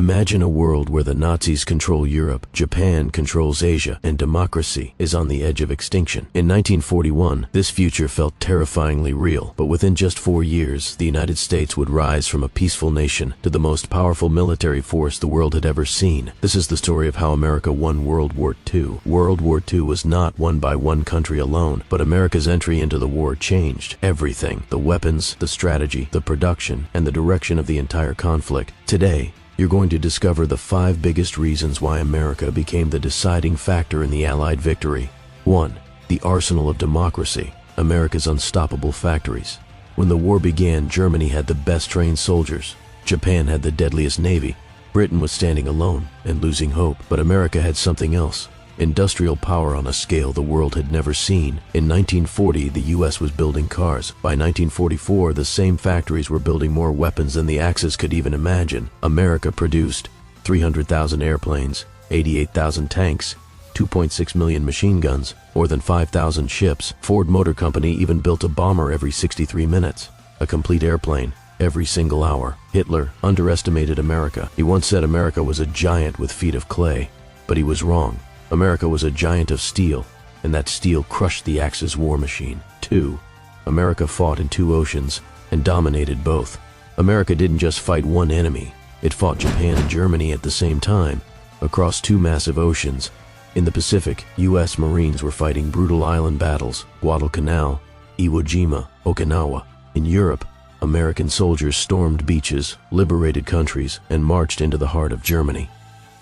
Imagine a world where the Nazis control Europe, Japan controls Asia, and democracy is on the edge of extinction. In 1941, this future felt terrifyingly real, but within just 4 years, the United States would rise from a peaceful nation to the most powerful military force the world had ever seen. This is the story of how America won World War II. World War II was not won by one country alone, but America's entry into the war changed everything: the weapons, the strategy, the production, and the direction of the entire conflict. Today, you're going to discover the 5 biggest reasons why America became the deciding factor in the Allied victory. 1. The arsenal of democracy, America's unstoppable factories. When the war began, Germany had the best trained soldiers. Japan had the deadliest navy. Britain was standing alone and losing hope, but America had something else: industrial power on a scale the world had never seen. In 1940, the US was building cars. By 1944, the same factories were building more weapons than the Axis could even imagine. America produced 300,000 airplanes, 88,000 tanks, 2.6 million machine guns, more than 5,000 ships. Ford Motor Company even built a bomber every 63 minutes, a complete airplane every single hour. Hitler underestimated America. He once said America was a giant with feet of clay, but he was wrong. America was a giant of steel, and that steel crushed the Axis war machine. 2. America fought in 2 oceans and dominated both. America didn't just fight one enemy, it fought Japan and Germany at the same time, across 2 massive oceans. In the Pacific, US Marines were fighting brutal island battles: Guadalcanal, Iwo Jima, Okinawa. In Europe, American soldiers stormed beaches, liberated countries, and marched into the heart of Germany.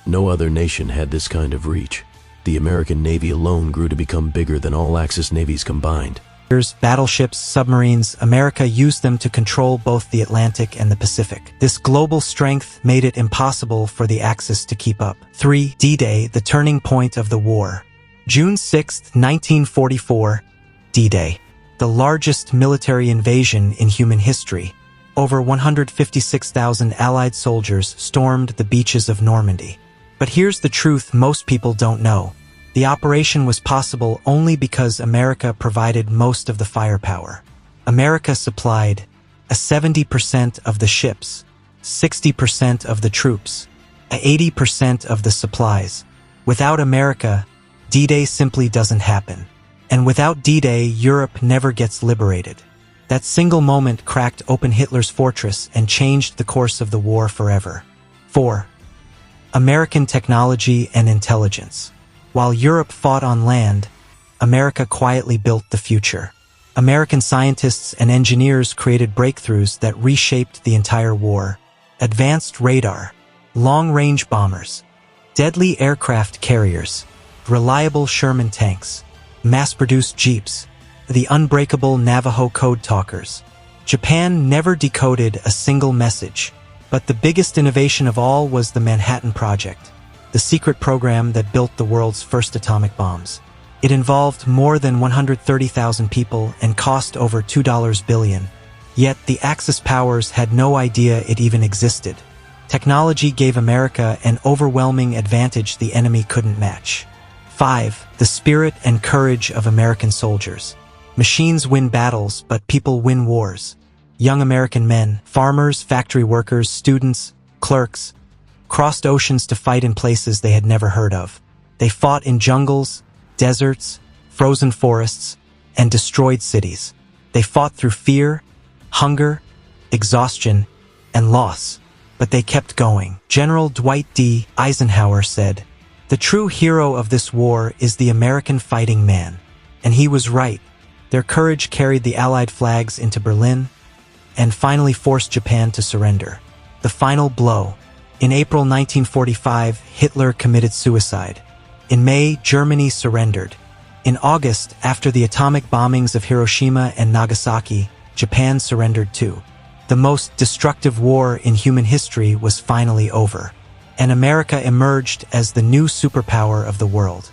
No other nation had this kind of reach. The American Navy alone grew to become bigger than all Axis navies combined. Battleships, submarines, America used them to control both the Atlantic and the Pacific. This global strength made it impossible for the Axis to keep up. 3. D-Day, the turning point of the war. June 6, 1944, D-Day. The largest military invasion in human history. Over 156,000 Allied soldiers stormed the beaches of Normandy. But here's the truth most people don't know. The operation was possible only because America provided most of the firepower. America supplied 70% of the ships, 60% of the troops, 80% of the supplies. Without America, D-Day simply doesn't happen. And without D-Day, Europe never gets liberated. That single moment cracked open Hitler's fortress and changed the course of the war forever. 4. American technology and intelligence. While Europe fought on land, America quietly built the future. American scientists and engineers created breakthroughs that reshaped the entire war. Advanced radar, long-range bombers, deadly aircraft carriers, reliable Sherman tanks, mass-produced jeeps, the unbreakable Navajo code talkers. Japan never decoded a single message. But the biggest innovation of all was the Manhattan Project, the secret program that built the world's first atomic bombs. It involved more than 130,000 people and cost over $2 billion. Yet the Axis powers had no idea it even existed. Technology gave America an overwhelming advantage the enemy couldn't match. 5. The spirit and courage of American soldiers. Machines win battles, but people win wars. Young American men, farmers, factory workers, students, clerks, crossed oceans to fight in places they had never heard of. They fought in jungles, deserts, frozen forests, and destroyed cities. They fought through fear, hunger, exhaustion, and loss. But they kept going. General Dwight D. Eisenhower said, "The true hero of this war is the American fighting man." And he was right. Their courage carried the Allied flags into Berlin, and finally forced Japan to surrender. The final blow. In April 1945, Hitler committed suicide. In May, Germany surrendered. In August, after the atomic bombings of Hiroshima and Nagasaki, Japan surrendered too. The most destructive war in human history was finally over, and America emerged as the new superpower of the world.